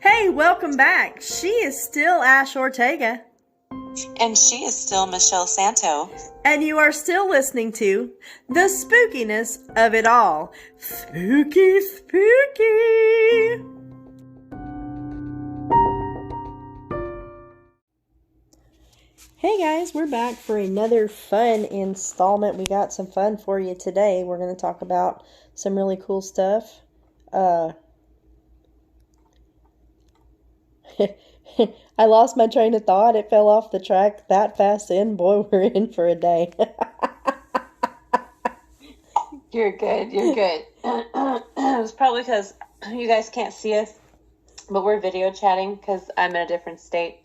Hey, welcome back. She is still Ash Ortega. And she is still Michelle Santo. And you are still listening to The Spookiness of It All. Spooky, spooky. Hey guys, we're back for another fun installment. We got some fun for you today. We're going to talk about some really cool stuff. I lost my train of thought. It fell off the track that fast in. Boy, we're in for a day. You're good. It was probably because you guys can't see us, but we're video chatting because I'm in a different state.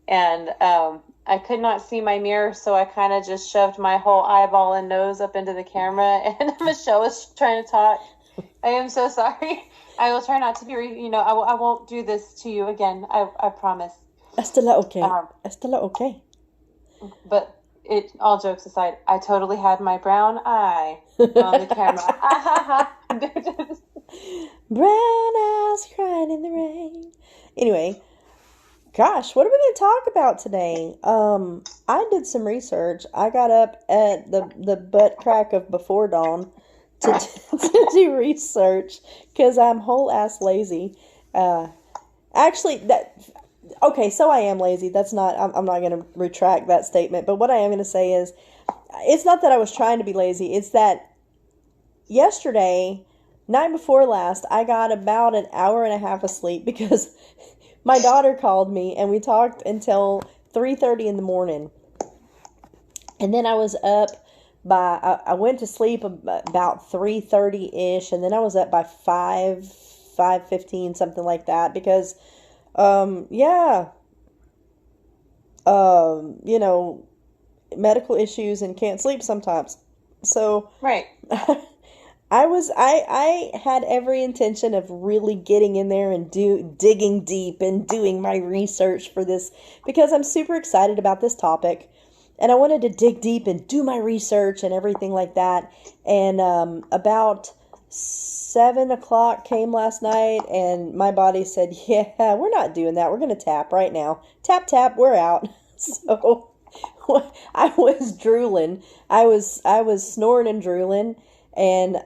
And I could not see my mirror, so I kind of just shoved my whole eyeball and nose up into the camera, and Michelle was trying to talk. I am so sorry. I will try not to be, I won't do this to you again. I promise. Estela, okay. Estela, okay. But all jokes aside, I totally had my brown eye on the camera. Brown eyes crying in the rain. Anyway, gosh, what are we going to talk about today? I did some research. I got up at the butt crack of before dawn to do research because I'm whole ass lazy. Okay, so I am lazy. That's not, I'm not going to retract that statement. But what I am going to say is, it's not that I was trying to be lazy. It's that yesterday, night before last, I got about an hour and a half of sleep because my daughter called me and we talked until 3:30 in the morning. And then I was up I went to sleep about 3:30-ish, and then I was up by 5:15, something like that, because, medical issues and can't sleep sometimes. So, right. I had every intention of really getting in there and digging deep and doing my research for this, because I'm super excited about this topic. And I wanted to dig deep and do my research and everything like that. And about 7 o'clock came last night, and my body said, yeah, we're not doing that. We're going to tap right now. Tap, tap, we're out. So I was drooling. I was snoring and drooling. And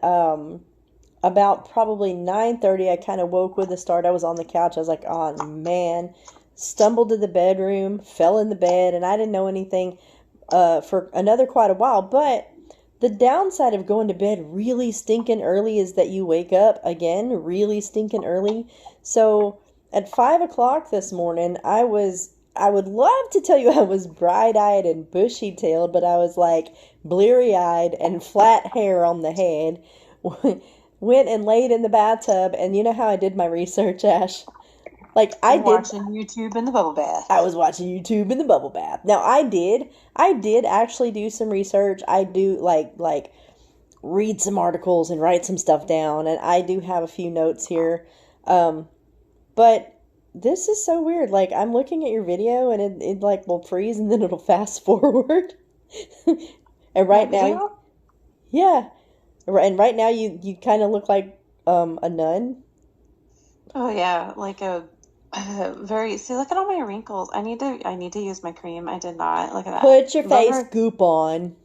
about probably 9:30, I kind of woke with a start. I was on the couch. I was like, oh, man. Stumbled to the bedroom, fell in the bed, and I didn't know anything for another quite a while. But the downside of going to bed really stinking early is that you wake up again really stinking early. So at 5 o'clock this morning, I would love to tell you I was bright-eyed and bushy-tailed, but I was like bleary-eyed and flat hair on the head. Went and laid in the bathtub, and you know how I did my research, Ash? Like I did watching YouTube in the bubble bath. I was watching YouTube in the bubble bath. Now I did actually do some research. I do like read some articles and write some stuff down, and I do have a few notes here. But this is so weird. Like I'm looking at your video and it like will freeze and then it'll fast forward. And right now, yeah. And right now you kind of look like a nun. Oh yeah, like a see, look at all my wrinkles. I need to use my cream. I did not. Look at that. Put your face goop on.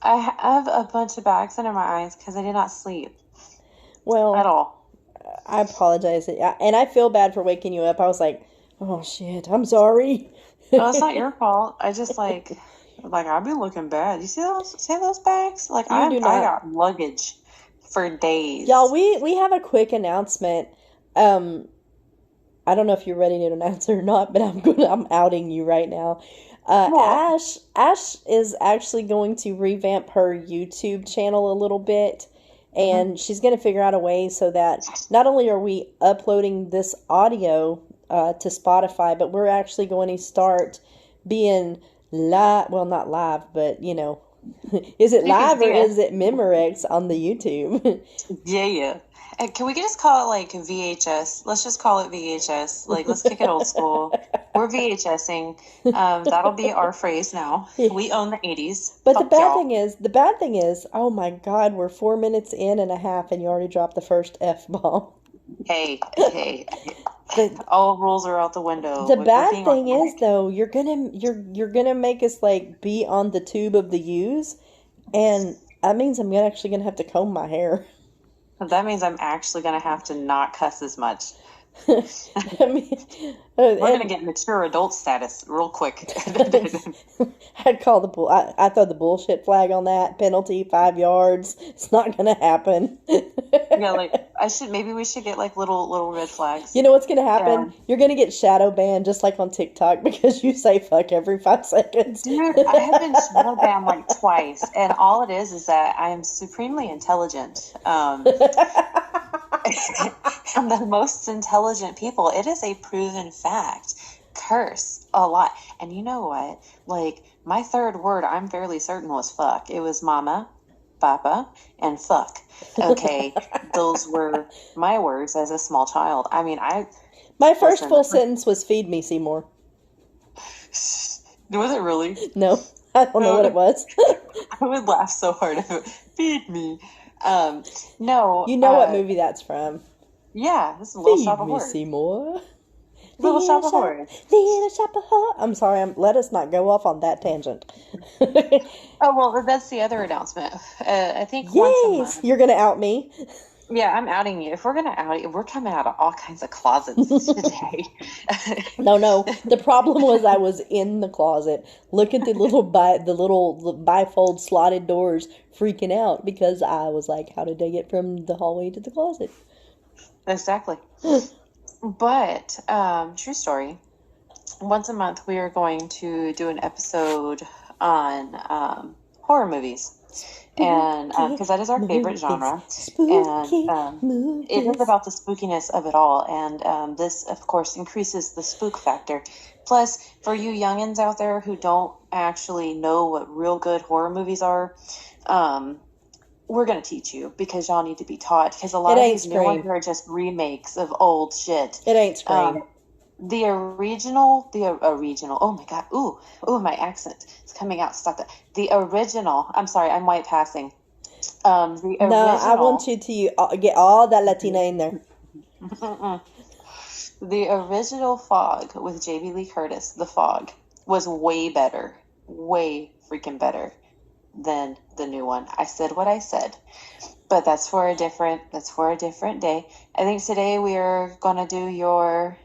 I have a bunch of bags under my eyes because I did not sleep. Well, at all. I apologize. And I feel bad for waking you up. I was like, oh shit, I'm sorry. No, it's not your fault. I just like I've been looking bad. You see those bags? Like I got luggage for days. Y'all, we have a quick announcement. I don't know if you're ready to announce it or not, but I'm outing you right now. Ash is actually going to revamp her YouTube channel a little bit, and she's going to figure out a way so that not only are we uploading this audio to Spotify, but we're actually going to start being live. Well, not live, but is it live or is it Memorex on the YouTube? Yeah. Can we just call it like VHS? Let's just call it VHS. Like, let's kick it old school. We're VHSing. That'll be our phrase now. We own the 80s. But the bad thing is, oh my God, we're 4 minutes in and a half and you already dropped the first F-bomb. Hey. All rules are out the window. The We're bad being thing is organic. though, you're gonna make us like be on the tube of the U's, and that means I'm actually gonna have to comb my hair. That means I'm actually going to have to not cuss as much. I mean, We're going to and get mature adult status real quick. I'd call the bull. I throw the bullshit flag on that penalty, 5 yards. It's not gonna happen. Yeah, like maybe we should get like little red flags. You know what's gonna happen? And You're gonna get shadow banned just like on TikTok because you say fuck every 5 seconds. dude, I have been shadow banned like twice, and all it is that I am supremely intelligent. I'm the most intelligent people. It is a proven fact. Curse a lot. And you know what? Like, my third word, I'm fairly certain, was fuck. It was mama, papa, and fuck. Okay, those were my words as a small child. I mean, My first full sentence was feed me, Seymour. Was it really? No, I don't know what it was. I would laugh so hard if it feed me. No. You know what movie that's from. Yeah, this is Little Feed Shop of me, Horrors. Seymour. Little Shop of Horrors. Little Shop of Horrors. I'm sorry, let us not go off on that tangent. Oh, well, that's the other announcement. I think once a Yes, month. you're gonna out me. Yeah, I'm outing you. If we're going to out you, we're coming out of all kinds of closets today. No. The problem was I was in the closet. Look at the little bifold slotted doors, freaking out because I was like, how did I get from the hallway to the closet? Exactly. But, true story. Once a month, we are going to do an episode on horror movies. And because that is our favorite genre. And it is about the spookiness of it all. And this, of course, increases the spook factor. Plus, for you youngins out there who don't actually know what real good horror movies are, we're going to teach you because y'all need to be taught. Because a lot of these new ones are just remakes of old shit. It ain't Scream. The original, oh my God, ooh, my accent is coming out, stop that. The original, I'm sorry, I'm white passing. The original. No, I want you to get all that Latina in there. The original Fog with J.B. Lee Curtis, The Fog, was way better, way freaking better than the new one. I said what I said, but that's for a different day. I think today we are gonna do your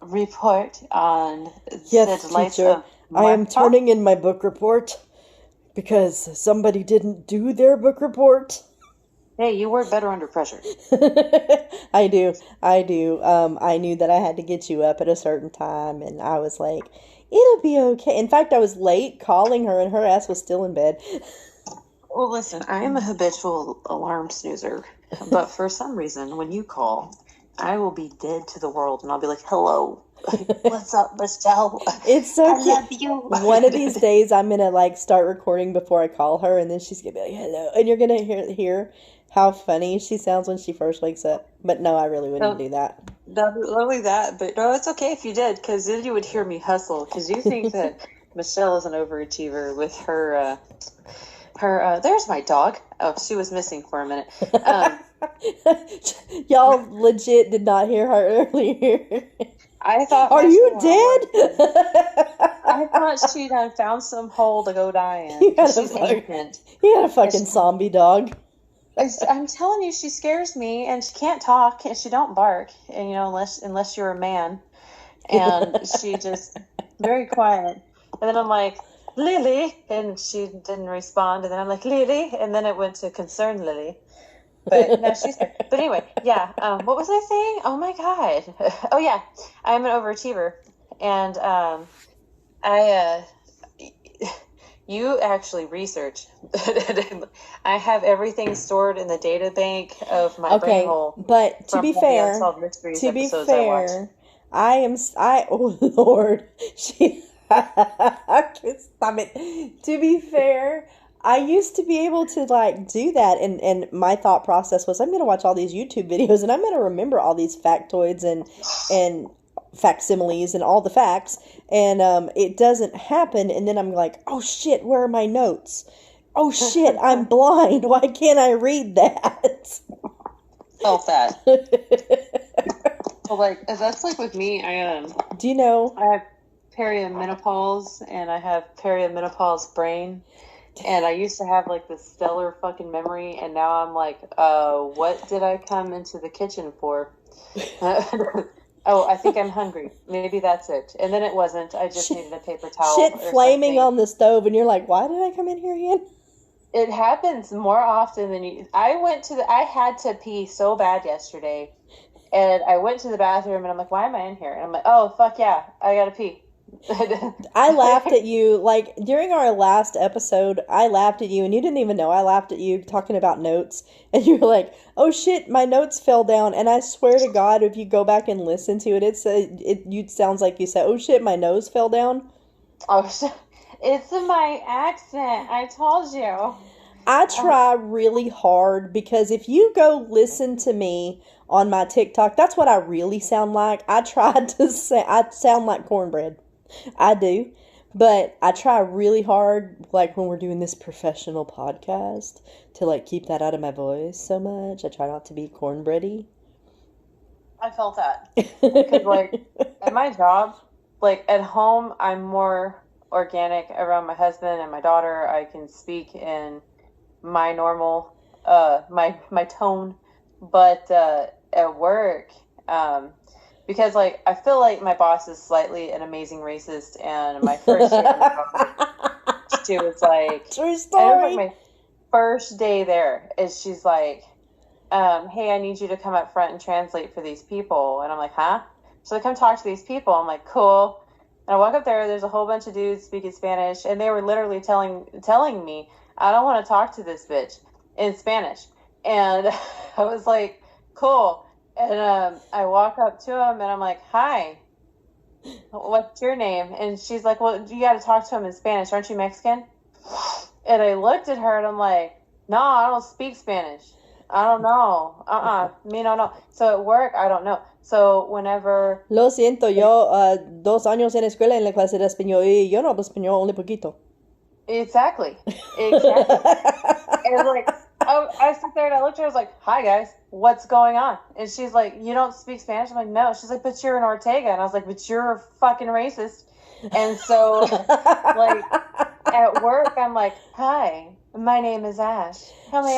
report on yes, the lights teacher. of I am turning in my book report because somebody didn't do their book report. Hey, you work better under pressure. I do. I knew that I had to get you up at a certain time, and I was like, it'll be okay. In fact, I was late calling her, and her ass was still in bed. Well, listen, I am a habitual alarm snoozer, but for some reason, when you call, I will be dead to the world, and I'll be like, hello, what's up, Michelle? It's so I cute. love you. One of these days, I'm going to, start recording before I call her, and then she's going to be like, hello. And you're going to hear how funny she sounds when she first wakes up. But no, I really wouldn't do that. Not only that, but no, it's okay if you did, because then you would hear me hustle, because you think that Michelle is an overachiever with her, there's my dog. Oh, she was missing for a minute. Y'all legit did not hear her earlier. I thought. Are you dead? I thought she'd found some hole to go die in. She's ancient. You got a fucking zombie dog. I'm telling you, she scares me, and she can't talk, and she don't bark, and unless you're a man, and she just very quiet. And then I'm like, Lily, and she didn't respond, and then I'm like, Lily, and then it went to concern Lily. But no, she's there. But anyway, yeah. What was I saying? Oh my God. Oh yeah, I'm an overachiever, and you actually research. I have everything stored in the data bank of my brain hole. But to be fair, oh Lord, I can't stop it. To be fair, I used to be able to do that, and my thought process was, I'm going to watch all these YouTube videos, and I'm going to remember all these factoids and facsimiles and all the facts, and it doesn't happen, and then I'm like, oh shit, where are my notes? Oh shit, I'm blind. Why can't I read that? Felt that. Well, like, as that's like with me, Do you know? I have perimenopause, and I have perimenopause brain. And I used to have, like, this stellar fucking memory, and now I'm like, what did I come into the kitchen for? Oh, I think I'm hungry. Maybe that's it. And then it wasn't. I just needed a paper towel. Shit flaming on the stove, and you're like, why did I come in here again? It happens more often than you. I had to pee so bad yesterday, and I went to the bathroom, and I'm like, why am I in here? And I'm like, oh, fuck yeah, I gotta pee. I laughed at you, like, during our last episode, I laughed at you, and you didn't even know I laughed at you talking about notes, and you were like, oh shit, my notes fell down, and I swear to God, if you go back and listen to it, it sounds like you said, oh shit, my nose fell down. Oh shit, it's my accent, I told you. I try really hard, because if you go listen to me on my TikTok, that's what I really sound like. I sound like cornbread. I do, but I try really hard, like when we're doing this professional podcast, to like keep that out of my voice so much. I try not to be cornbready. I felt that. Because, like, at my job, like, at home, I'm more organic around my husband and my daughter. I can speak in my normal, my tone, but at work, because, like, I feel like my boss is slightly an amazing racist, and my first day in the job, she was like, true story. My first day there is she's like, hey, I need you to come up front and translate for these people. And I'm like, huh? She's like, come talk to these people. I'm like, cool. And I walk up there's a whole bunch of dudes speaking Spanish, and they were literally telling me, I don't want to talk to this bitch in Spanish. And I was like, cool. And I walk up to him, and I'm like, hi, what's your name? And she's like, well, you got to talk to him in Spanish. Aren't you Mexican? And I looked at her, and I'm like, no, I don't speak Spanish. I don't know. Me no, no. So at work, I don't know. So whenever... Lo siento, yo 2 años en escuela en la clase de español, y yo no hablo español, only poquito. Exactly. And like, I sit there and I looked at her, I was like, hi guys, what's going on? And she's like, you don't speak Spanish? I'm like, no. She's like, but you're an Ortega. And I was like, but you're fucking racist. And so, like, at work, I'm like, hi, my name is Ash.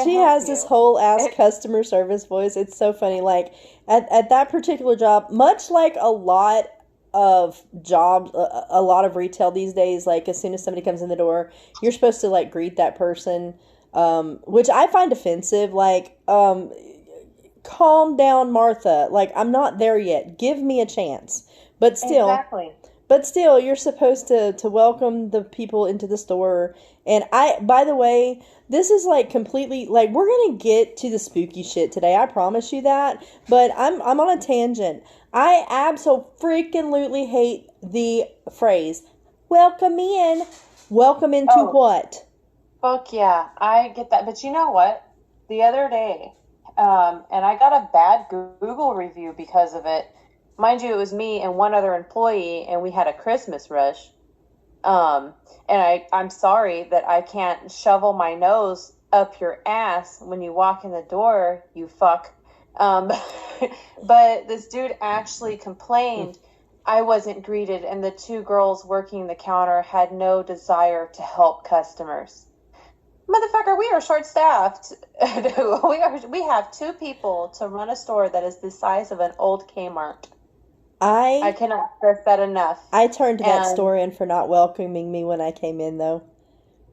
She has this whole ass customer service voice. It's so funny. Like, at that particular job, much like a lot of jobs, a lot of retail these days, like, as soon as somebody comes in the door, you're supposed to, like, greet that person, which I find offensive. Like, calm down, Martha. Like, I'm not there yet. Give me a chance. But still... Exactly. But still, you're supposed to welcome the people into the store. And by the way, this is like completely, like, we're going to get to the spooky shit today. I promise you that. But I'm on a tangent. I absolutely hate the phrase, welcome in. Welcome into what? Fuck yeah. I get that. But you know what? The other day, and I got a bad Google review because of it. Mind you, it was me and one other employee, and we had a Christmas rush. And I'm sorry that I can't shovel my nose up your ass when you walk in the door, you fuck. But this dude actually complained I wasn't greeted, and the 2 girls working the counter had no desire to help customers. Motherfucker, we are short-staffed. We have 2 people to run a store that is the size of an old Kmart. I cannot stress that enough. I turned that store in for not welcoming me when I came in, though.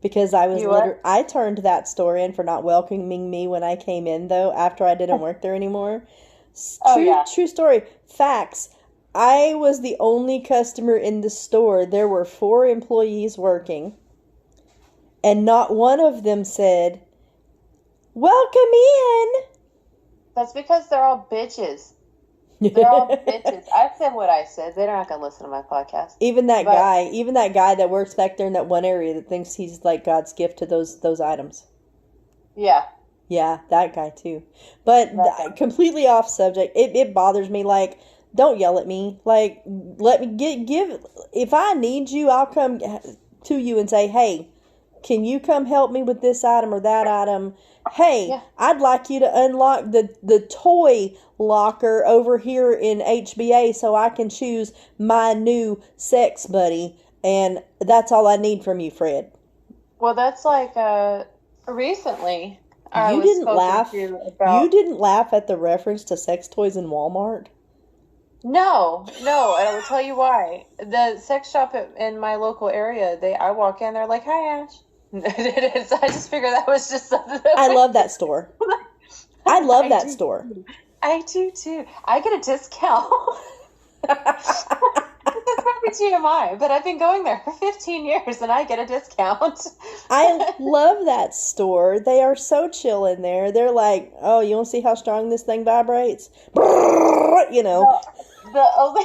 Because I turned that store in for not welcoming me when I came in, though, after I didn't work there anymore. True story. Facts. I was the only customer in the store. There were 4 employees working. And not one of them said, welcome in. That's because they're all bitches. They're all bitches. I said what I said. They're not going to listen to my podcast. Even that guy that works back there in that one area that thinks he's like God's gift to those items. Yeah. Yeah, that guy too. But completely off subject. It bothers me. Like, don't yell at me. Like, let me give. If I need you, I'll come to you and say, hey, Can you come help me with this item or that item? Hey, Yeah. I'd like you to unlock the toy locker over here in HBA so I can choose my new sex buddy. And that's all I need from you, Fred. Well, that's like recently I You was didn't spoken laugh. to You about. didn't laugh at the reference to sex toys in Walmart. No, no, and I will tell you why. The sex shop in my local area, I walk in, they're like, "Hi, Ash." So I just figured that was just something. I love that store. I love that do store. too. I do too. I get a discount. That's probably TMI, but I've been going there for 15 years and I get a discount. I love that store. They are so chill in there. They're like, oh, you want to see how strong this thing vibrates? You know. The only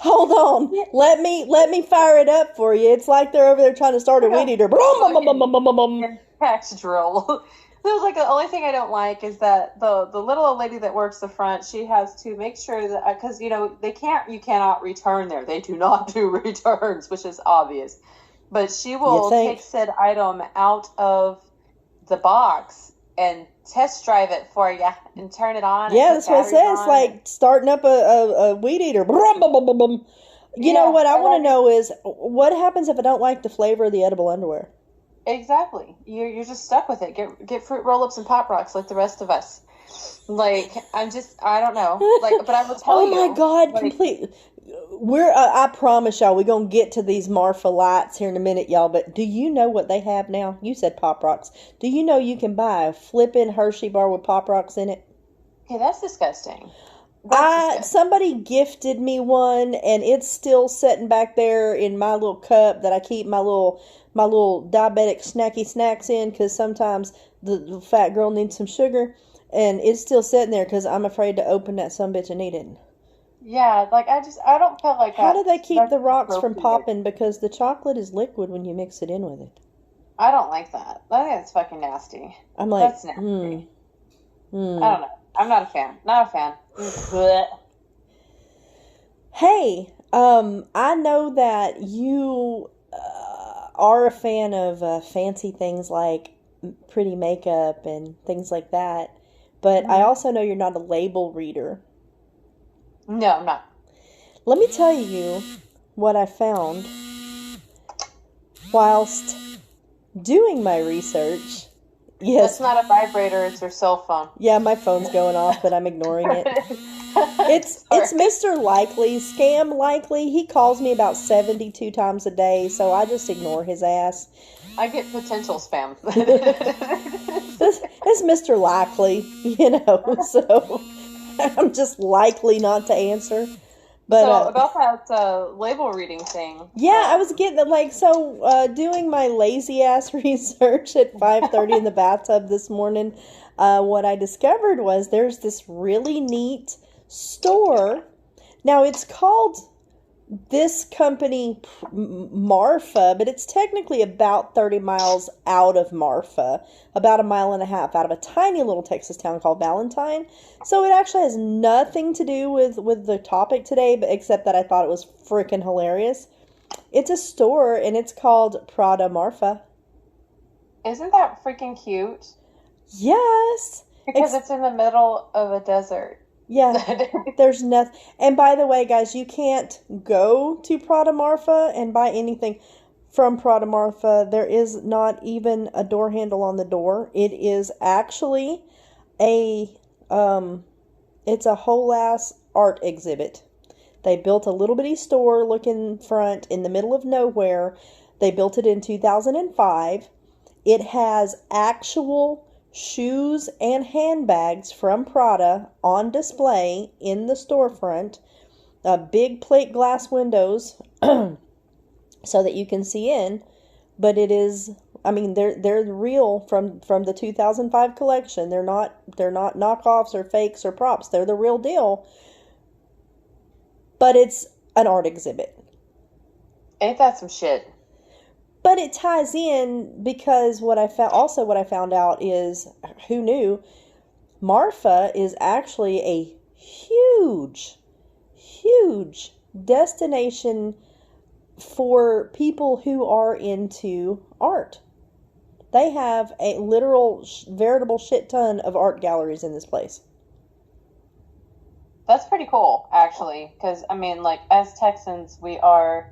Hold on. Let me fire it up for you. It's like they're over there trying to start a weed eater. tax drill. It was like the only thing I don't like is that the little old lady that works the front, she has to make sure that because you cannot return there. They do not do returns, which is obvious. But she will take said item out of the box and test drive it for you and turn it on. Yeah, that's what it says. It's like starting up a weed eater. You know what I want to know is what happens if I don't like the flavor of the edible underwear? Exactly. You're just stuck with it. Get fruit roll-ups and Pop Rocks like the rest of us. Like I don't know. Like, but I will tell you. Oh my God! Like, Complete. I promise y'all, we're gonna get to these Marfa Lights here in a minute, y'all. But do you know what they have now? You said Pop Rocks. Do you know you can buy a flippin' Hershey bar with Pop Rocks in it? Okay, that's disgusting. Somebody gifted me one, and it's still sitting back there in my little cup that I keep my little diabetic snacky snacks in, because sometimes the fat girl needs some sugar, and it's still sitting there because I'm afraid to open that sumbitch and eat it. Yeah, like I don't feel like that. How do they keep the rocks from popping? Because the chocolate is liquid when you mix it in with it. I don't like that. I think it's fucking nasty. I'm like, that's nasty. I don't know. I'm not a fan. Not a fan. Hey, I know that you are a fan of fancy things like pretty makeup and things like that, but I also know you're not a label reader. No, I'm not. Let me tell you what I found whilst doing my research. Yes. It's not a vibrator, it's your cell phone. Yeah, my phone's going off, but I'm ignoring it. It's Mr. Likely, Scam Likely. He calls me about 72 times a day, so I just ignore his ass. I get potential spam. It's Mr. Likely, so I'm just likely not to answer. But, so about that label reading thing. Yeah, I was getting doing my lazy ass research at 5:30 in the bathtub this morning. What I discovered was there's this really neat store. Now it's called this company Marfa, but it's technically about 30 miles out of Marfa, about a mile and a half out of a tiny little Texas town called Valentine. So it actually has nothing to do with the topic today, but except that I thought it was freaking hilarious. It's a store and it's called Prada Marfa. Isn't that freaking cute? Yes. Because it's in the middle of a desert. Yeah, there's nothing. And by the way, guys, you can't go to Prada Marfa and buy anything from Prada Marfa. There is not even a door handle on the door. It is actually it's a whole ass art exhibit. They built a little bitty store looking front in the middle of nowhere. They built it in 2005. It has actual shoes and handbags from Prada on display in the storefront. Big plate glass windows so that you can see in. But it is, I mean, they're real from the 2005 collection. They're not knockoffs or fakes or props. They're the real deal. But it's an art exhibit. Ain't that some shit? But it ties in because what I found out is, who knew, Marfa is actually a huge destination for people who are into art. They have a literal, veritable shit ton of art galleries in this place. That's pretty cool, actually, because, I mean, like, as Texans, we are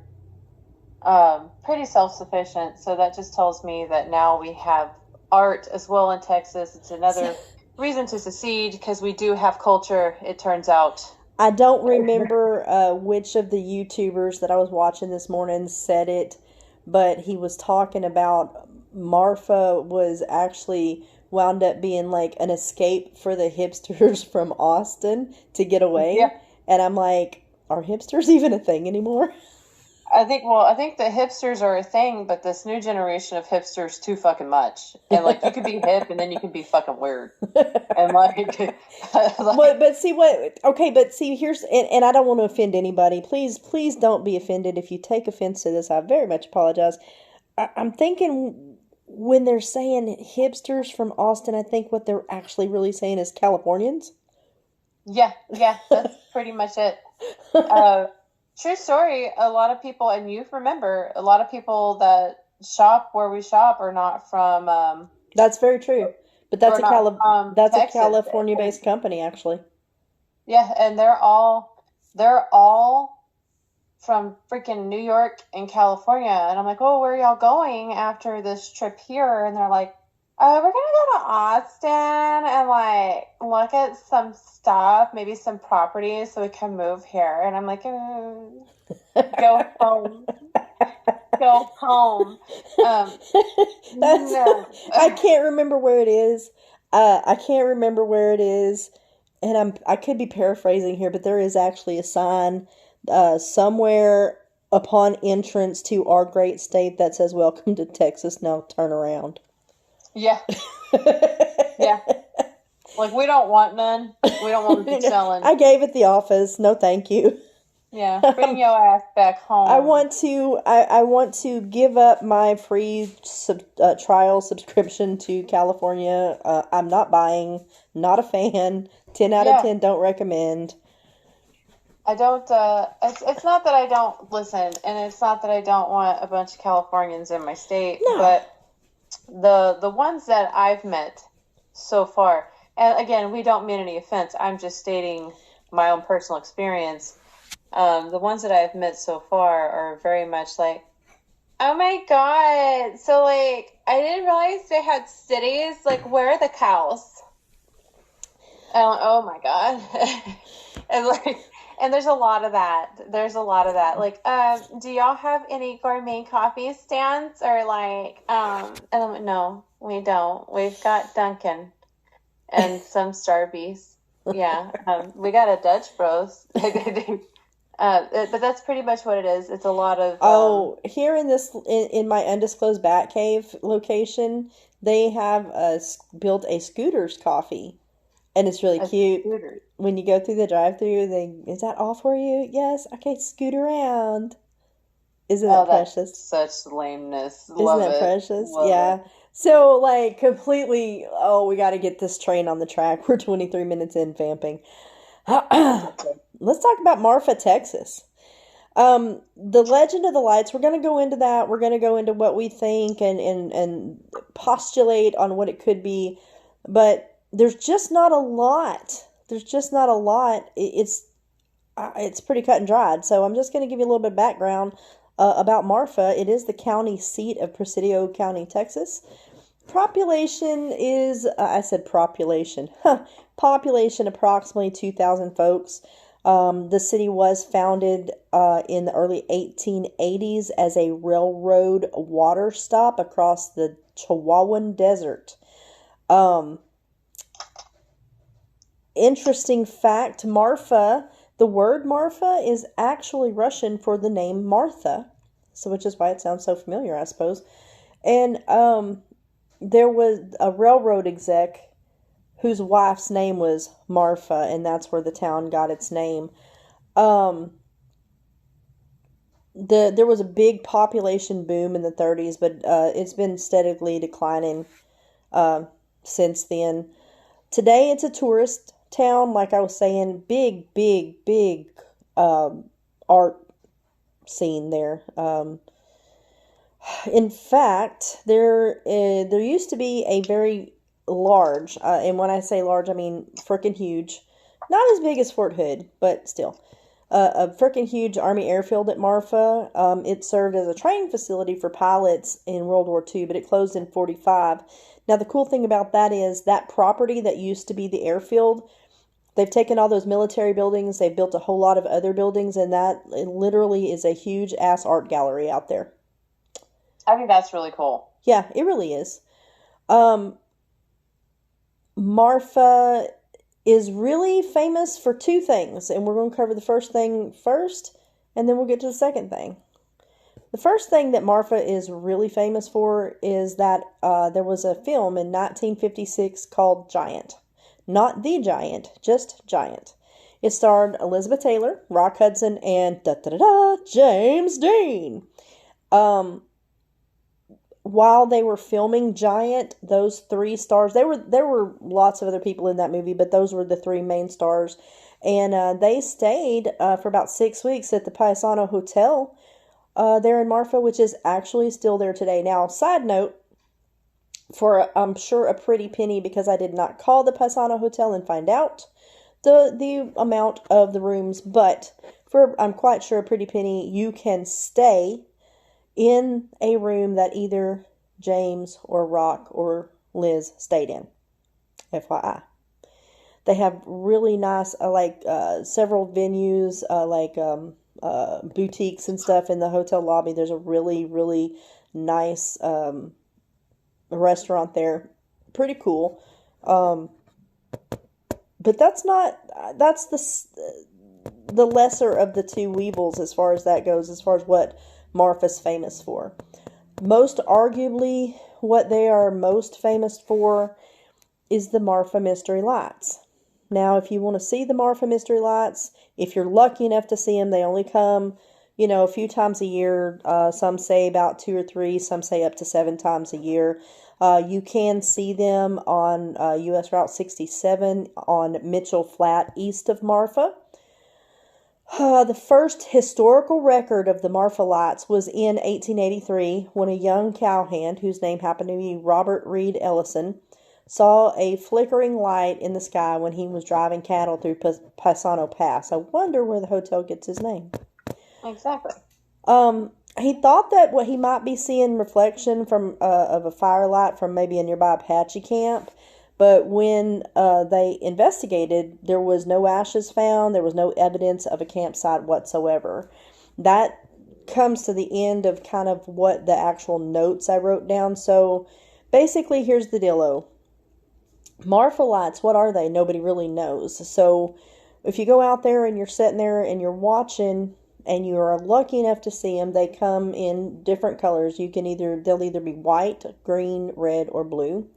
pretty self-sufficient, so that just tells me that now we have art as well in Texas. It's another reason to secede, because we do have culture, it turns out. I don't remember which of the YouTubers that I was watching this morning said it, but he was talking about Marfa was actually wound up being like an escape for the hipsters from Austin to get away. Yeah. And I'm like, are hipsters even a thing anymore? I think the hipsters are a thing, but this new generation of hipsters too fucking much. And like, you could be hip and then you can be fucking weird. And like, but see, here's, and I don't want to offend anybody. Please don't be offended. If you take offense to this, I very much apologize. I'm thinking when they're saying hipsters from Austin, I think what they're actually really saying is Californians. Yeah, that's pretty much it. True story, a lot of people, and you remember, a lot of people that shop where we shop are not from... that's very true. But that's a California-based company, actually. Yeah, and they're all from freaking New York and California. And I'm like, oh, where are y'all going after this trip here? And they're like, we're going to go to Austin and like look at some stuff, maybe some properties so we can move here. And I'm like, go home. Go home. No. I can't remember where it is. And I could be paraphrasing here, but there is actually a sign somewhere upon entrance to our great state that says, "Welcome to Texas, now turn around." Yeah. Yeah. Like, we don't want none. We don't want to be selling. I gave it the office. No, thank you. Yeah. Bring your ass back home. I want to give up my free trial subscription to California. I'm not buying. Not a fan. 10 out of 10 don't recommend. I don't, it's not that I don't listen, and it's not that I don't want a bunch of Californians in my state, no. But the ones that I've met so far, and again, we don't mean any offense, I'm just stating my own personal experience. The ones that I've met so far are very much like, oh my god, so like, I didn't realize they had cities, like, where are the cows? And I'm like, oh my god. And like, and there's a lot of that. Like, do y'all have any gourmet coffee stands? Or like, and I'm like, no, we don't. We've got Dunkin' and some Starbucks. Yeah. We got a Dutch Bros. But that's pretty much what it is. It's a lot of... here in my undisclosed Batcave location, they have built a Scooter's coffee. And it's really cute. Scooter. When you go through the drive-thru, is that all for you? Yes. Okay, scoot around. Isn't that precious? Such lameness. Isn't that precious? Yeah. So, like, completely, we got to get this train on the track. We're 23 minutes in vamping. Let's talk about Marfa, Texas. The Legend of the Lights, we're going to go into that. We're going to go into what we think and postulate on what it could be. But there's just not a lot. It's pretty cut and dried. So I'm just going to give you a little bit of background about Marfa. It is the county seat of Presidio County, Texas. Population is, population approximately 2,000 folks. The city was founded in the early 1880s as a railroad water stop across the Chihuahuan Desert. Interesting fact, Marfa, the word Marfa is actually Russian for the name Martha, so which is why it sounds so familiar, I suppose. And there was a railroad exec whose wife's name was Marfa, and that's where the town got its name. There was a big population boom in the 30s, but it's been steadily declining since then. Today, it's a tourist town, like I was saying, big art scene there. In fact, there used to be a very large, and when I say large, I mean frickin' huge. Not as big as Fort Hood, but still. A frickin' huge Army airfield at Marfa. It served as a training facility for pilots in World War II, but it closed in 1945. Now, the cool thing about that is that property that used to be the airfield, they've taken all those military buildings, they've built a whole lot of other buildings, and that it literally is a huge-ass art gallery out there. I think that's really cool. Yeah, it really is. Marfa is really famous for two things, and we're going to cover the first thing first, and then we'll get to the second thing. The first thing that Marfa is really famous for is that there was a film in 1956 called Giant. Not The Giant, just Giant. It starred Elizabeth Taylor, Rock Hudson, and James Dean. While they were filming Giant, those three stars, there were lots of other people in that movie, but those were the three main stars. And they stayed for about 6 weeks at the Paisano Hotel there in Marfa, which is actually still there today. Now, side note, for I'm sure a pretty penny, because I did not call the Paisano Hotel and find out the amount of the rooms, but for I'm quite sure a pretty penny, you can stay in a room that either James or Rock or Liz stayed in. FYI. They have really nice, several venues, boutiques and stuff in the hotel lobby. There's a really, really nice restaurant there. Pretty cool. But that's the lesser of the two evils as far as that goes, as far as what Marfa's famous for. Most arguably, what they are most famous for is the Marfa Mystery Lights. Now, if you want to see the Marfa Mystery Lights, if you're lucky enough to see them, they only come, a few times a year. Some say about 2 or 3, some say up to 7 times a year. You can see them on U.S. Route 67 on Mitchell Flat, east of Marfa. The first historical record of the Marfa Lights was in 1883 when a young cowhand, whose name happened to be Robert Reed Ellison, saw a flickering light in the sky when he was driving cattle through Paisano Pass. I wonder where the hotel gets his name. Exactly. He thought that what he might be seeing reflection from of a firelight from maybe a nearby Apache camp. But when they investigated, there was no ashes found. There was no evidence of a campsite whatsoever. That comes to the end of kind of what the actual notes I wrote down. So basically, here's the dealo. Marfa Lights, what are they? Nobody really knows. So if you go out there and you're sitting there and you're watching and you are lucky enough to see them, they come in different colors. They'll either be white, green, red, or blue.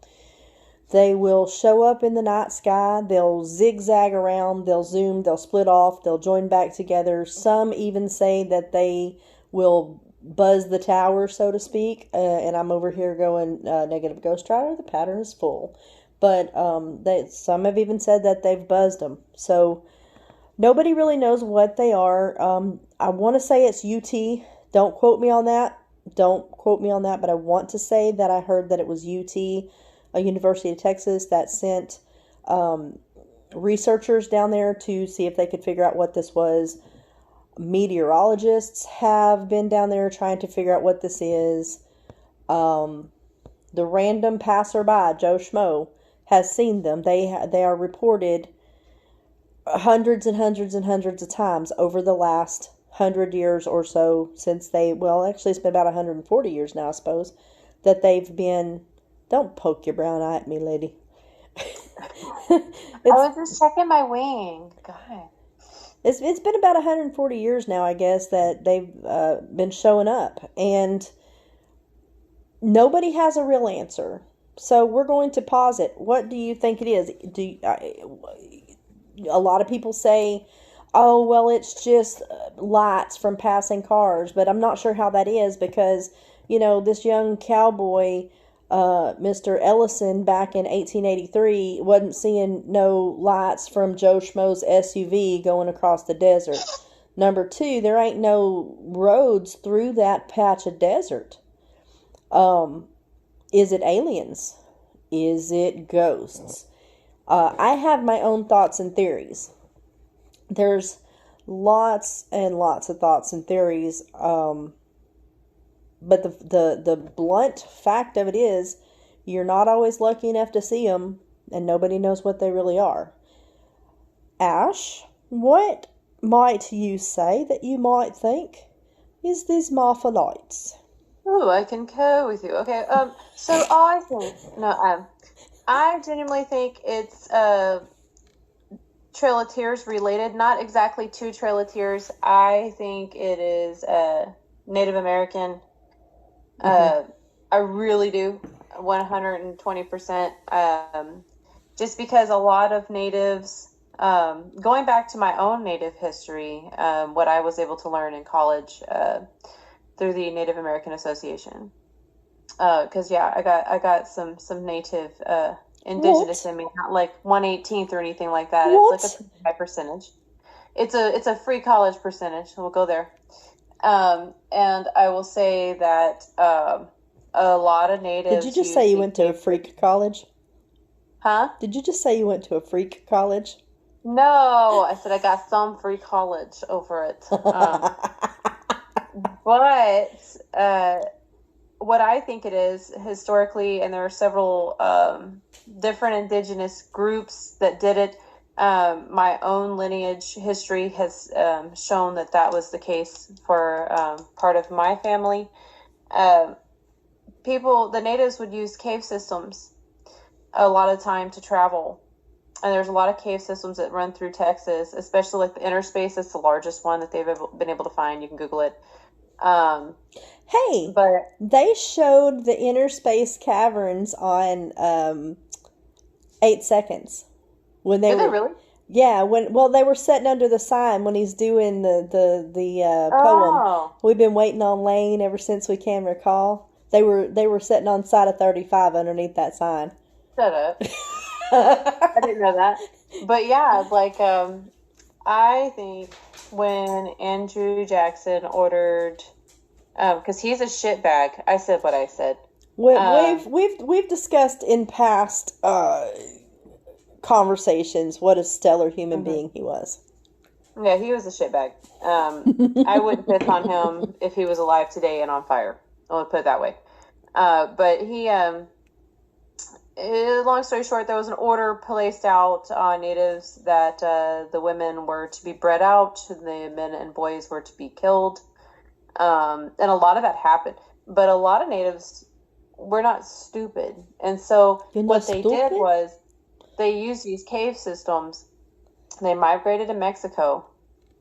They will show up in the night sky. They'll zigzag around. They'll zoom. They'll split off. They'll join back together. Some even say that they will buzz the tower, so to speak. And I'm over here going, negative Ghost Rider, the pattern is full. But some have even said that they've buzzed them. So nobody really knows what they are. I want to say it's UT. Don't quote me on that. But I want to say that I heard that it was UT, a University of Texas, that sent researchers down there to see if they could figure out what this was. Meteorologists have been down there trying to figure out what this is. The random passerby, Joe Schmo, has seen them. They are reported hundreds and hundreds and hundreds of times over the last 100 years or so since actually it's been about 140 years now, I suppose, that they've been. Don't poke your brown eye at me, lady. I was just checking my wing. God. It's been about 140 years now, I guess, that they've been showing up. And nobody has a real answer. So we're going to pause it. What do you think it is? A lot of people say, oh, well, it's just lights from passing cars. But I'm not sure how that is because, this young cowboy, Mr. Ellison, back in 1883, wasn't seeing no lights from Joe Schmo's SUV going across the desert. Number two, there ain't no roads through that patch of desert. Is it aliens? Is it ghosts? I have my own thoughts and theories. There's lots and lots of thoughts and theories. But the blunt fact of it is, you're not always lucky enough to see them, and nobody knows what they really are. Ash, what might you say that you might think is these Marfa lights? Oh, I can go with you. Okay. So I genuinely think it's Trail of Tears related. Not exactly to Trail of Tears. I think it is Native American. I really do, 120%. Just because a lot of natives, going back to my own native history, what I was able to learn in college through the Native American Association. Because I got some native indigenous in me, not like 1/18th or anything like that. What? It's like a high percentage. It's a free college percentage. We'll go there. And I will say that a lot of natives. Did you just say you went to a freak college? Huh? Did you just say you went to a freak college? No, I said I got some free college over it. But what I think it is historically, and there are several different indigenous groups that did it. My own lineage history has shown that was the case for part of my family. The natives would use cave systems a lot of time to travel. And there's a lot of cave systems that run through Texas, especially like the interspace. It's the largest one that they've been able to find. You can Google it. Hey, but they showed the interspace caverns on 8 Seconds. When they did they really? Yeah, they were sitting under the sign when he's doing the poem. We've been waiting on Lane ever since we can recall. They were sitting on side of 35 underneath that sign. Shut up. I didn't know that. But yeah, like I think when Andrew Jackson ordered, because he's a shitbag. I said what I said. We've discussed in past conversations what a stellar human being he was. Yeah, he was a shitbag. I wouldn't pick on him if he was alive today and on fire. I would put it that way. But he, long story short, there was an order placed out on natives that the women were to be bred out, the men and boys were to be killed. And a lot of that happened. But a lot of natives were not stupid. And so what they did was they used these cave systems. They migrated to Mexico.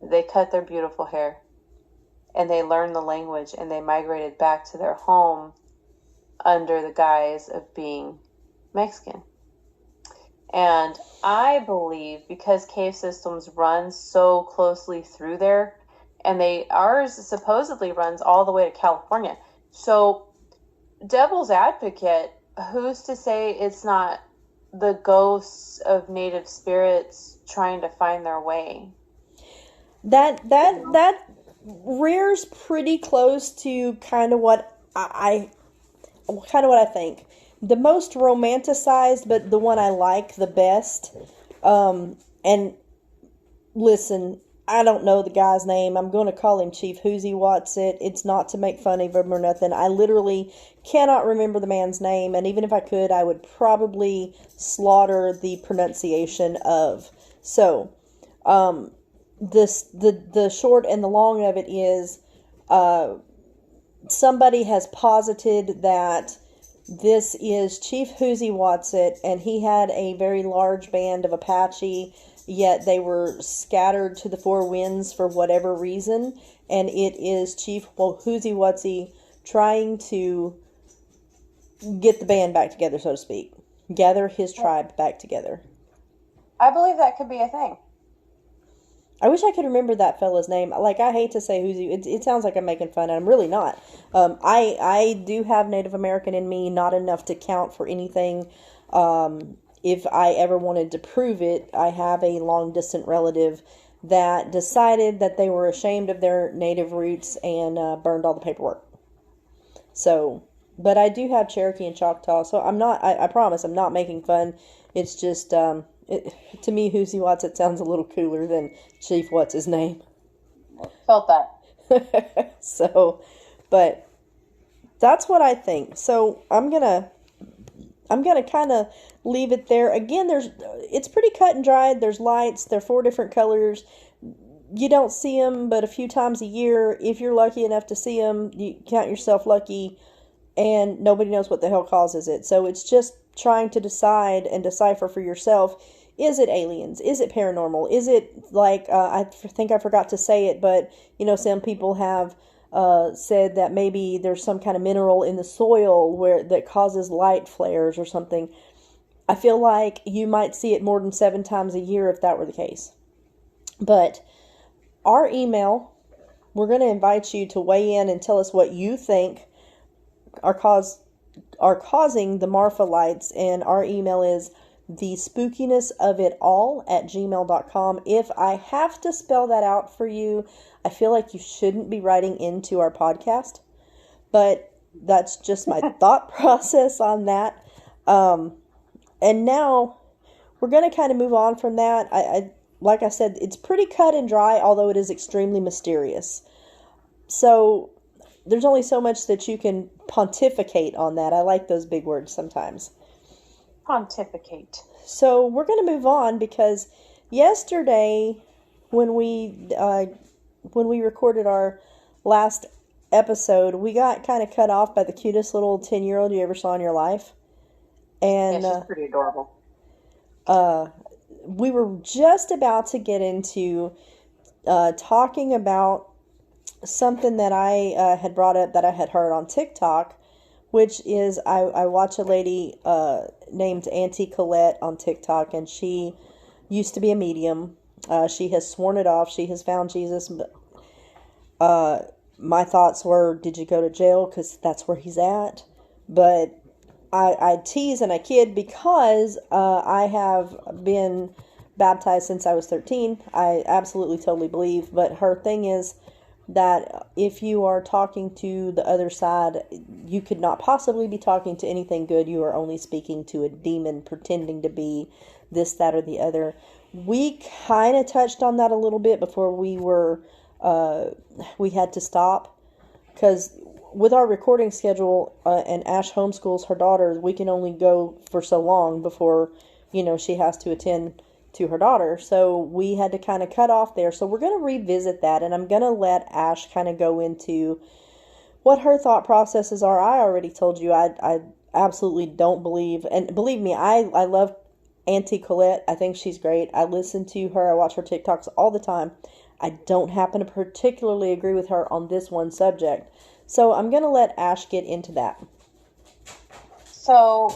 They cut their beautiful hair. And they learned the language. And they migrated back to their home under the guise of being Mexican. And I believe because cave systems run so closely through there, and ours supposedly runs all the way to California. So, devil's advocate, who's to say it's not the ghosts of native spirits trying to find their way? That rears pretty close to kind of what I think. The most romanticized, but the one I like the best. And listen, I don't know the guy's name. I'm going to call him Chief Whoozy Watsit. It's not to make fun of him or nothing. I literally cannot remember the man's name, and even if I could, I would probably slaughter the pronunciation of. So, the short and the long of it is, somebody has posited that this is Chief Whoozy Watsit, and he had a very large band of Apache, yet they were scattered to the four winds for whatever reason, and it is Chief Whoozy Watsit trying to get the band back together, so to speak. Gather his tribe back together. I believe that could be a thing. I wish I could remember that fella's name. Like, I hate to say Whoozy. It sounds like I'm making fun, and I'm really not. I do have Native American in me, not enough to count for anything. If I ever wanted to prove it, I have a long-distant relative that decided that they were ashamed of their native roots and burned all the paperwork. So, but I do have Cherokee and Choctaw, so I promise I'm not making fun. It's just, to me, Hoosie Watts, it sounds a little cooler than Chief What's his name. Felt that. So, but that's what I think. So I'm gonna kind of leave it there. Again, it's pretty cut and dried. There's lights. They're 4 different colors. You don't see them but a few times a year. If you're lucky enough to see them, you count yourself lucky, and nobody knows what the hell causes it. So it's just trying to decide and decipher for yourself. Is it aliens? Is it paranormal? Is it like, I think I forgot to say it, but, some people have said that maybe there's some kind of mineral in the soil that causes light flares or something. I feel like you might see it more than 7 times a year if that were the case. But our email, we're going to invite you to weigh in and tell us what you think are causing the Marfa lights, and our email is TheSpookinessofitAll at gmail.com. If I have to spell that out for you, I feel like you shouldn't be writing into our podcast, but that's just my thought process on that. And now we're going to kind of move on from that. I like I said, it's pretty cut and dry, although it is extremely mysterious. So there's only so much that you can pontificate on that. I like those big words sometimes. Pontificate. So we're going to move on, because yesterday when we recorded our last episode, we got kind of cut off by the cutest little 10-year-old you ever saw in your life. And yeah, she's pretty adorable. We were just about to get into talking about something that I had brought up that I had heard on TikTok, which is I watch a lady named Auntie Colette on TikTok, and she used to be a medium. She has sworn it off. She has found Jesus. My thoughts were, did you go to jail? Because that's where he's at. But I tease and I kid because I have been baptized since I was 13. I absolutely, totally believe. But her thing is that if you are talking to the other side, you could not possibly be talking to anything good. You are only speaking to a demon pretending to be this, that, or the other. We kind of touched on that a little bit before we had to stop, because with our recording schedule, and Ash homeschools her daughters, we can only go for so long before, she has to attend to her daughter. So we had to kind of cut off there. So we're going to revisit that, and I'm going to let Ash kind of go into what her thought processes are. I already told you I absolutely don't believe, and believe me, I love Auntie Colette. I think she's great. I listen to her. I watch her TikToks all the time. I don't happen to particularly agree with her on this one subject. So I'm going to let Ash get into that. So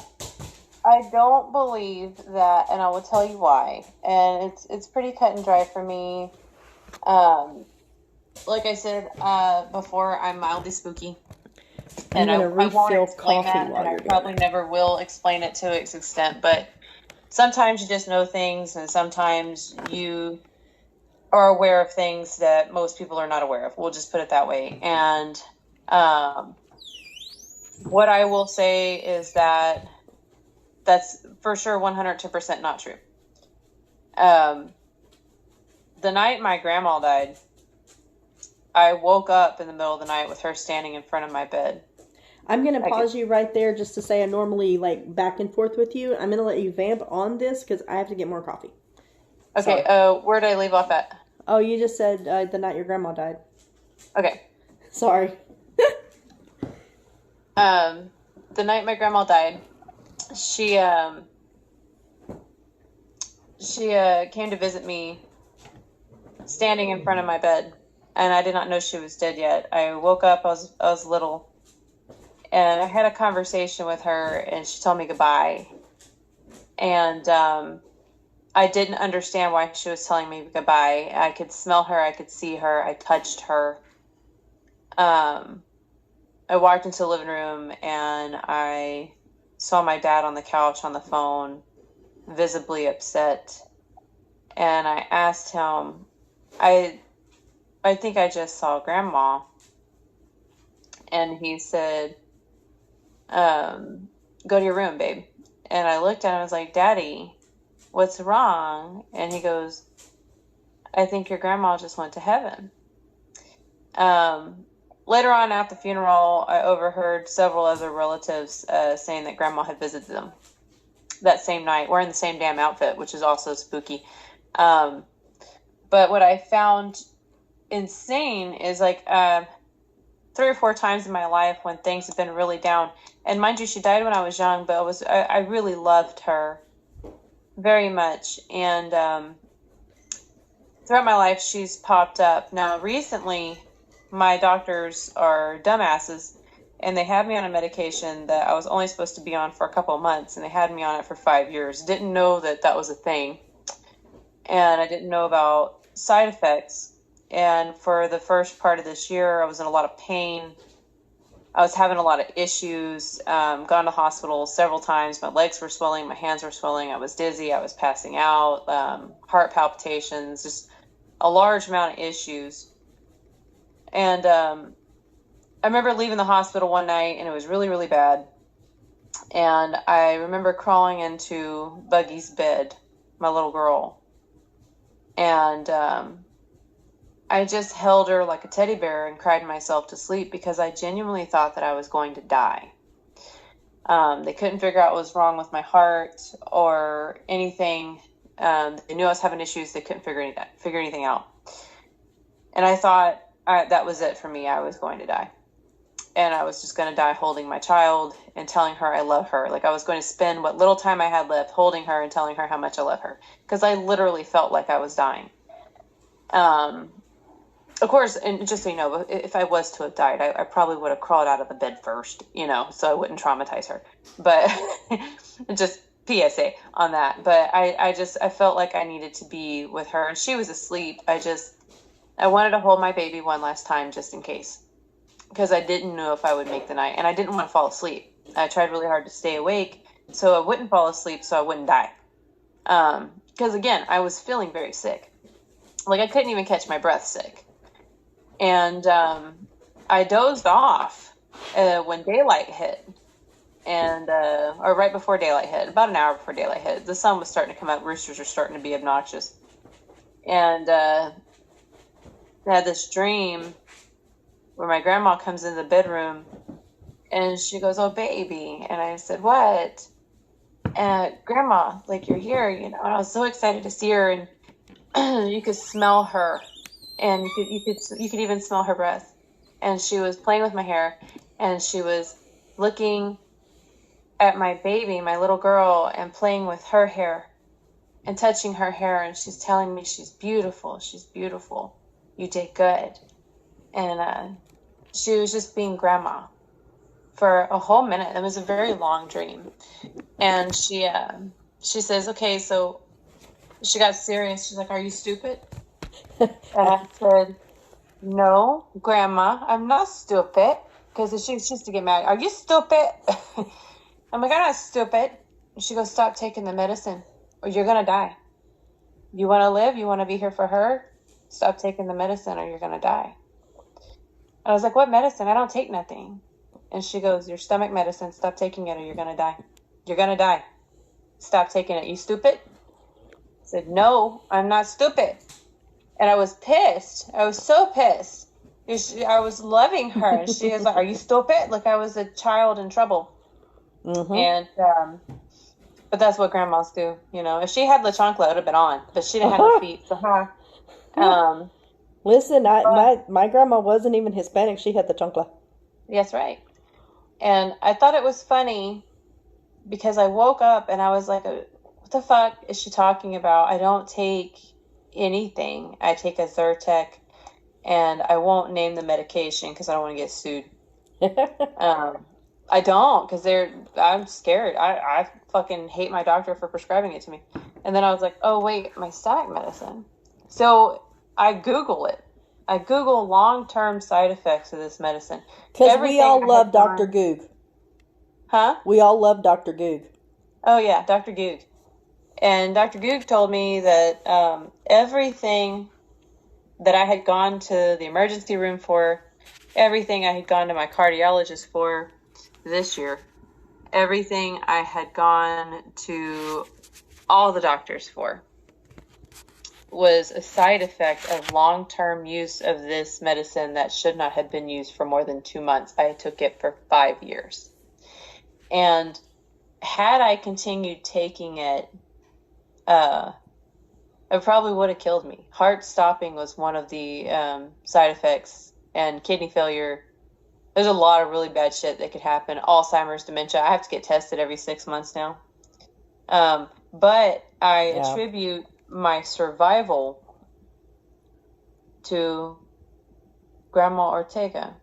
I don't believe that, and I will tell you why. And it's pretty cut and dry for me. Like I said before, I'm mildly spooky. And I won't explain that, and I probably never will explain it to its extent. But sometimes you just know things, and sometimes you are aware of things that most people are not aware of. We'll just put it that way. And what I will say is that that's for sure 100% not true. The night my grandma died, I woke up in the middle of the night with her standing in front of my bed. I'm going to pause you right there just to say I normally back and forth with you. I'm going to let you vamp on this because I have to get more coffee. Okay, where did I leave off at? Oh, you just said the night your grandma died. Okay. Sorry. The night my grandma died, she came to visit me standing in front of my bed, and I did not know she was dead yet. I woke up, I was little, and I had a conversation with her, and she told me goodbye. And I didn't understand why she was telling me goodbye. I could smell her, I could see her, I touched her. I walked into the living room, and I saw my dad on the couch on the phone, visibly upset. And I asked him I think I just saw Grandma. And he said, go to your room, babe. And I looked at him and I was like, Daddy, what's wrong? And he goes, I think your grandma just went to heaven. Later on at the funeral, I overheard several other relatives saying that Grandma had visited them that same night, wearing the same damn outfit, which is also spooky. But what I found insane is like 3 or 4 times in my life when things have been really down. And mind you, she died when I was young, but I really loved her very much. And throughout my life, she's popped up. Now, recently, my doctors are dumbasses, and they had me on a medication that I was only supposed to be on for a couple of months, and they had me on it for 5 years. Didn't know that that was a thing, and I didn't know about side effects. And for the first part of this year, I was in a lot of pain. I was having a lot of issues, gone to the hospital several times. My legs were swelling, my hands were swelling. I was dizzy, I was passing out, heart palpitations, just a large amount of issues. And I remember leaving the hospital one night, and it was really, really bad. And I remember crawling into Buggy's bed, my little girl. And I just held her like a teddy bear and cried myself to sleep because I genuinely thought that I was going to die. They couldn't figure out what was wrong with my heart or anything. They knew I was having issues. They couldn't figure anything out. And I thought that was it for me. I was going to die. And I was just going to die holding my child and telling her I love her. Like I was going to spend what little time I had left holding her and telling her how much I love her. Because I literally felt like I was dying. Of course, and just so you know, if I was to have died, I probably would have crawled out of the bed first, so I wouldn't traumatize her. But just PSA on that. But I felt like I needed to be with her, and she was asleep. I wanted to hold my baby one last time just in case, because I didn't know if I would make the night, and I didn't want to fall asleep. I tried really hard to stay awake so I wouldn't fall asleep, so I wouldn't die. Because again, I was feeling very sick. Like I couldn't even catch my breath sick. And I dozed off when daylight hit, or right before daylight hit, about an hour before daylight hit. The sun was starting to come up. Roosters were starting to be obnoxious. And I had this dream where my grandma comes into the bedroom, and she goes, "Oh, baby." And I said, "What?" And Grandma, like, you're here, And I was so excited to see her, and you could smell her. And you could even smell her breath. And she was playing with my hair, and she was looking at my baby, my little girl, and playing with her hair and touching her hair. And she's telling me she's beautiful. She's beautiful. You did good. And she was just being Grandma for a whole minute. It was a very long dream. And she says, okay, so she got serious. She's like, "Are you stupid?" And I said, "No, Grandma, I'm not stupid." Because she used to get mad. "Are you stupid?" I'm like, "I'm not stupid." And she goes, "Stop taking the medicine or you're going to die. You want to live? You want to be here for her? Stop taking the medicine or you're going to die." I was like, "What medicine? I don't take nothing." And she goes, "Your stomach medicine. Stop taking it or you're going to die. You're going to die. Stop taking it. You stupid?" I said, "No, I'm not stupid." And I was pissed. I was so pissed. I was loving her. And she was like, "Are you stupid?" Like I was a child in trouble. Mm-hmm. And, but that's what grandmas do, If she had La Chancla, it would have been on. But she didn't have her feet. So, Listen, my grandma wasn't even Hispanic. She had the chancla. That's right. And I thought it was funny because I woke up and I was like, what the fuck is she talking about? I don't take anything. I take a Zyrtec, and I won't name the medication because I don't want to get sued. I don't, because I'm scared. I fucking hate my doctor for prescribing it to me. And then I was like, oh wait, my stomach medicine. So I Google it. I Google long-term side effects of this medicine. Because we all love Dr. Goog. Huh? We all love Dr. Goog. Oh yeah, Dr. Goog. And Dr. Goog told me that everything that I had gone to the emergency room for, everything I had gone to my cardiologist for this year, everything I had gone to all the doctors for, was a side effect of long-term use of this medicine that should not have been used for more than 2 months. I took it for 5 years. And had I continued taking it, it probably would have killed me. Heart stopping was one of the side effects, and kidney failure. There's a lot of really bad shit that could happen. Alzheimer's, dementia. I have to get tested every 6 months now. But I attribute my survival to Grandma Ortega.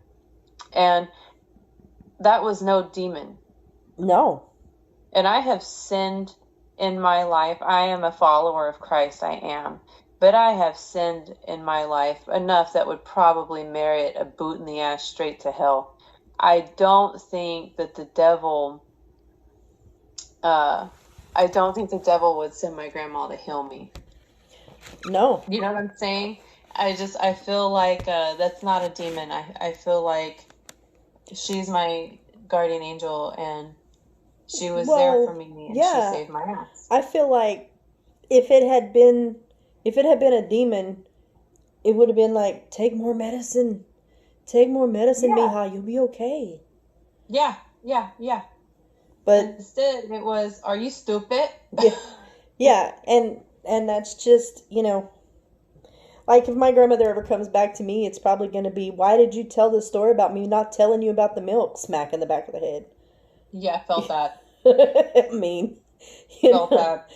And that was no demon. No. And I have sinned in my life. I am a follower of Christ, I am. But I have sinned in my life enough that would probably merit a boot in the ass straight to hell. I don't think that the devil would send my grandma to heal me. No. You know what I'm saying? I feel like that's not a demon. I feel like she's my guardian angel, and she was there for me, and she saved my ass. I feel like if it had been a demon, it would have been like, take more medicine, mija, you'll be okay. Yeah. But instead, it was, are you stupid? Yeah, and that's just, like if my grandmother ever comes back to me, it's probably going to be, why did you tell the story about me not telling you about the milk? Smack in the back of the head. Yeah, I felt that. I mean, felt that.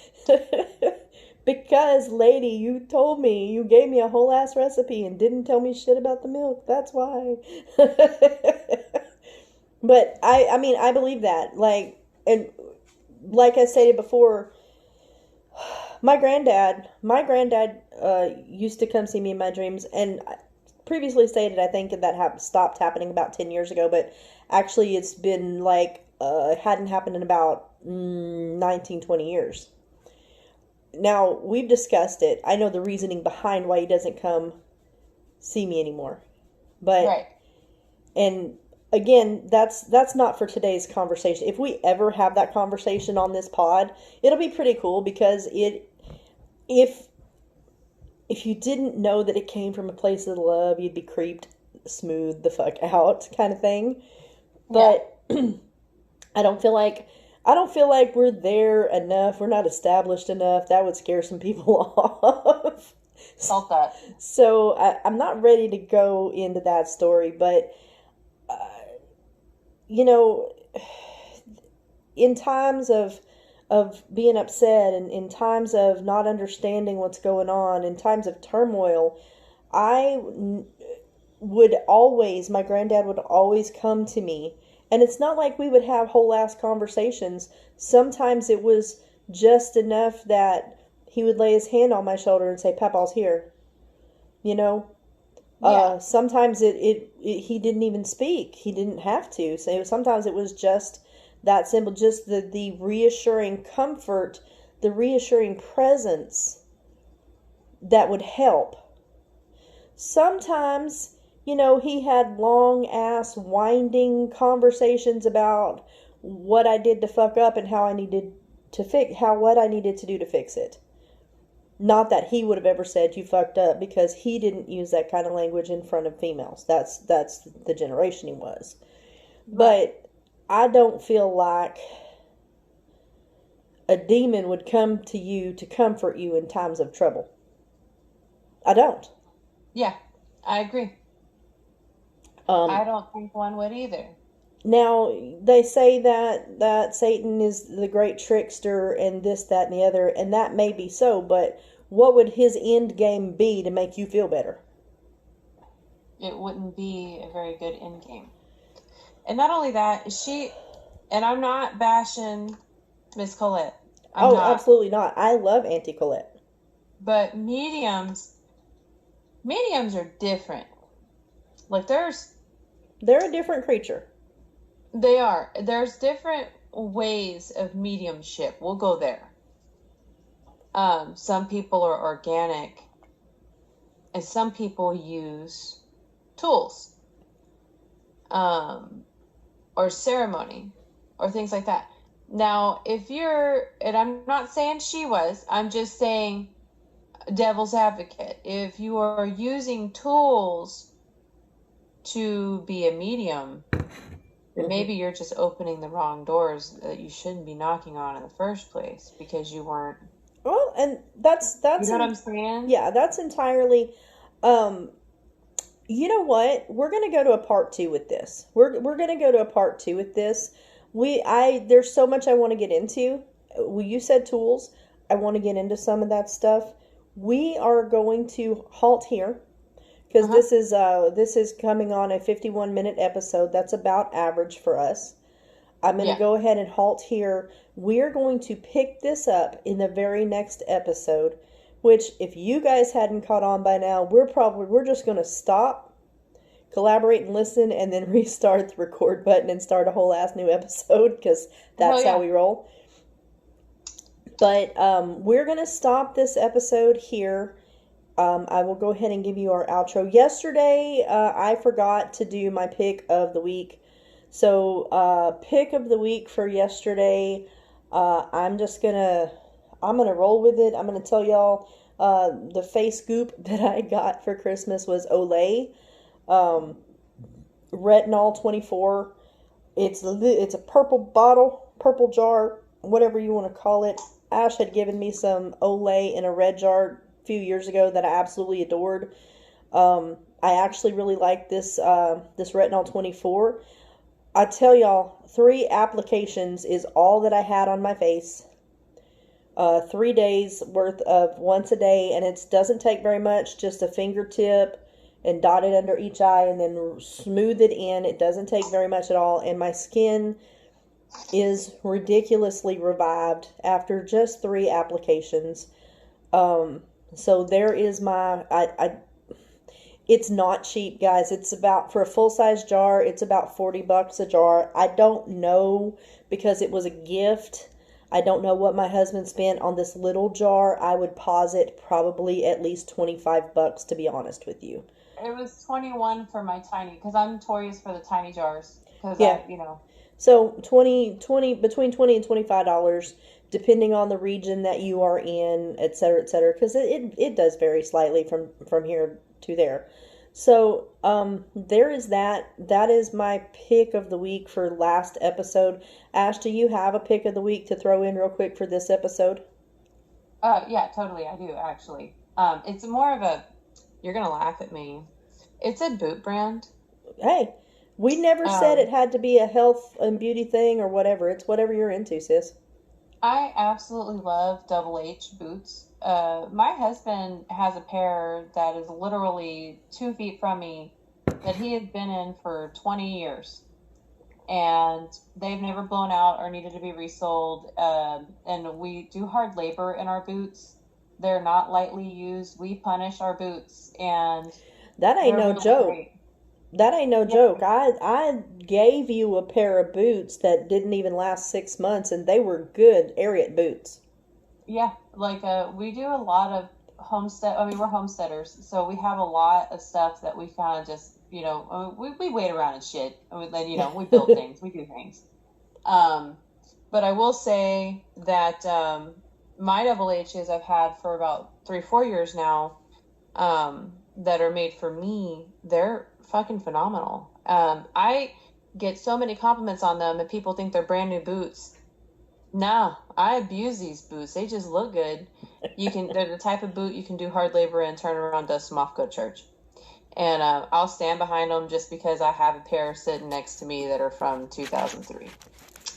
Because, lady, you told me, you gave me a whole ass recipe and didn't tell me shit about the milk. That's why. But I mean, I believe that. And like I stated before, my granddad used to come see me in my dreams, and I previously stated, I think that stopped happening about 10 years ago, but actually it's been it hadn't happened in about 19, 20 years. Now, we've discussed it. I know the reasoning behind why he doesn't come see me anymore. But, right. And again, that's not for today's conversation. If we ever have that conversation on this pod, it'll be pretty cool, because if you didn't know that it came from a place of love, you'd be creeped smooth the fuck out kind of thing. But I don't feel like we're there enough. We're not established enough. That would scare some people off. Felt that. So I'm not ready to go into that story, but in times of being upset, and in times of not understanding what's going on, in times of turmoil, my granddad would always come to me. And it's not like we would have whole ass conversations. Sometimes it was just enough that he would lay his hand on my shoulder and say, Papa's here. Sometimes he didn't even speak. He didn't have to. So sometimes it was just that simple, just the reassuring comfort, the reassuring presence that would help. Sometimes, he had long ass winding conversations about what I did to fuck up and what I needed to do to fix it. Not that he would have ever said you fucked up, because he didn't use that kind of language in front of females. That's the generation he was. Right. But I don't feel like a demon would come to you to comfort you in times of trouble. I don't. Yeah, I agree. I don't think one would either. Now, they say that Satan is the great trickster and this, that, and the other, and that may be so, but what would his end game be to make you feel better? It wouldn't be a very good end game. And not only that, and I'm not bashing Miss Colette. Absolutely not. I love Auntie Colette. But mediums are different. They're a different creature. They are. There's different ways of mediumship. We'll go there. Some people are organic, some people use tools, or ceremony, or things like that. Now, if you're, and I'm not saying she was, I'm just saying devil's advocate, if you are using tools to be a medium, then maybe you're just opening the wrong doors that you shouldn't be knocking on in the first place because you weren't. Well, and that's You know what I'm saying? Yeah, that's entirely. You know what? We're gonna go to a part 2 with this. We're gonna go to a part 2 with this. There's so much I want to get into. You said tools. I want to get into some of that stuff. We are going to halt here because this is coming on a 51-minute episode. That's about average for us. I'm going to go ahead and halt here. We're going to pick this up in the very next episode, which if you guys hadn't caught on by now, we're just going to stop, collaborate and listen, and then restart the record button and start a whole ass new episode because that's how we roll. But we're going to stop this episode here. I will go ahead and give you our outro. Yesterday, I forgot to do my pick of the week. So, pick of the week for yesterday, I'm gonna roll with it. I'm gonna tell y'all, the face goop that I got for Christmas was Olay, Retinol 24. It's a purple bottle, purple jar, whatever you want to call it. Ash had given me some Olay in a red jar a few years ago that I absolutely adored. I actually really like this Retinol 24. I tell y'all, 3 applications is all that I had on my face. 3 days worth of once a day, and it doesn't take very much, just a fingertip and dot it under each eye and then smooth it in. It doesn't take very much at all, and my skin is ridiculously revived after just 3 applications. So there is my, it's not cheap, guys. It's about, for a full-size jar, it's about $40 a jar. I don't know, because it was a gift. I don't know what my husband spent on this little jar. I would posit probably at least $25, to be honest with you. It was 21 for my tiny, because I'm notorious for the tiny jars. Because So between $20 and $25, depending on the region that you are in, et cetera, because it does vary slightly from here to there. So there is that. That is my pick of the week for last episode. Ash, do you have a pick of the week to throw in real quick for this episode? Yeah, totally. I do, actually. It's more of a, you're going to laugh at me. It's a boot brand. Hey, we never said it had to be a health and beauty thing or whatever. It's whatever you're into, sis. I absolutely love Double H boots. My husband has a pair that is literally 2 feet from me that he has been in for 20 years. And they've never blown out or needed to be resold. And we do hard labor in our boots. They're not lightly used. We punish our boots, and that ain't no really joke. great. That ain't no joke. I gave you a pair of boots that didn't even last 6 months, and they were good Ariat boots. Yeah, like we do a lot of homestead. I mean, we're homesteaders, so we have a lot of stuff that we kind of just, we wait around and shit. And then, we build things, we do things. But I will say that my Double H's I've had for about 3-4 years now, that are made for me. They're fucking phenomenal. I get so many compliments on them, and people think they're brand new boots. No, I abuse these boots. They just look good. They're the type of boot you can do hard labor and turn around, dust them off, go to church. And I'll stand behind them just because I have a pair sitting next to me that are from 2003,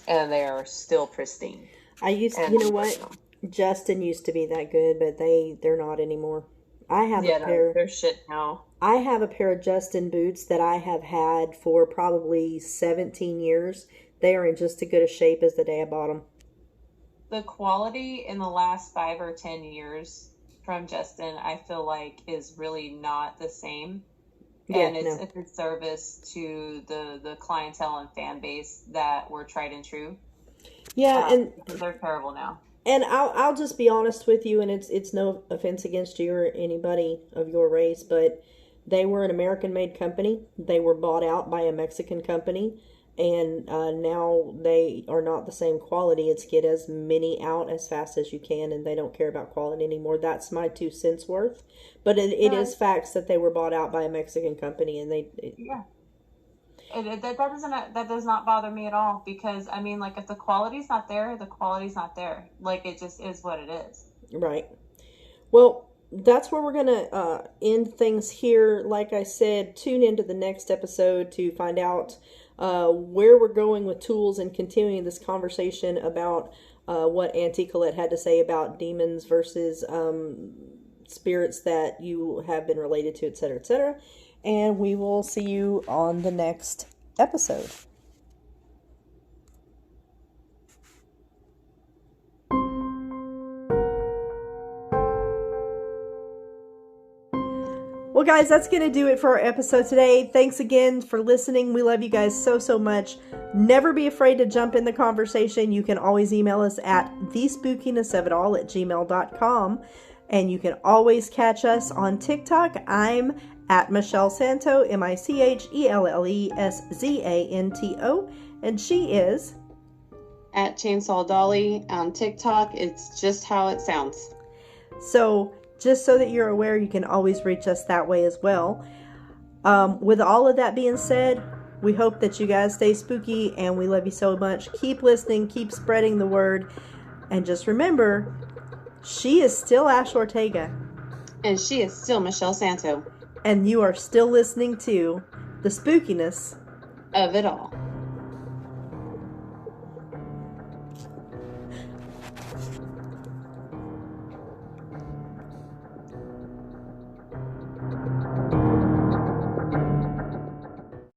and they are still pristine. You know what? Justin used to be that good, but they're not anymore. I have a pair. They're shit now. I have a pair of Justin boots that I have had for probably 17 years. They are in just as good a shape as the day I bought them. The quality in the last 5 or 10 years from Justin, I feel like, is really not the same. Yeah, and it's a good service to the clientele and fan base that were tried and true. Yeah, and they're terrible now. And I'll just be honest with you, and it's no offense against you or anybody of your race, but they were an American-made company. They were bought out by a Mexican company, and now they are not the same quality. It's get as many out as fast as you can, and they don't care about quality anymore. That's my 2 cents worth. But it is facts that they were bought out by a Mexican company, and yeah. That does not bother me at all, because I mean, like, if the quality's not there, the quality's not there. Like, it just is what it is. Right. Well, that's where we're going to end things here. Like I said, tune into the next episode to find out where we're going with tools and continuing this conversation about what Auntie Colette had to say about demons versus spirits that you have been related to, etc., etc. And we will see you on the next episode. Well, guys, that's going to do it for our episode today. Thanks again for listening. We love you guys so, so much. Never be afraid to jump in the conversation. You can always email us at TheSpookinessofitAll@gmail.com. And you can always catch us on TikTok. I'm at Michelle Santo, MICHELLESZANTO. And she is At Chainsaw Dolly on TikTok. It's just how it sounds. So, just so that you're aware, you can always reach us that way as well. With all of that being said, we hope that you guys stay spooky, and we love you so much. Keep listening, keep spreading the word, and just remember, she is still Ash Ortega. And she is still Michelle Santo. And you are still listening to The Spookiness of It All.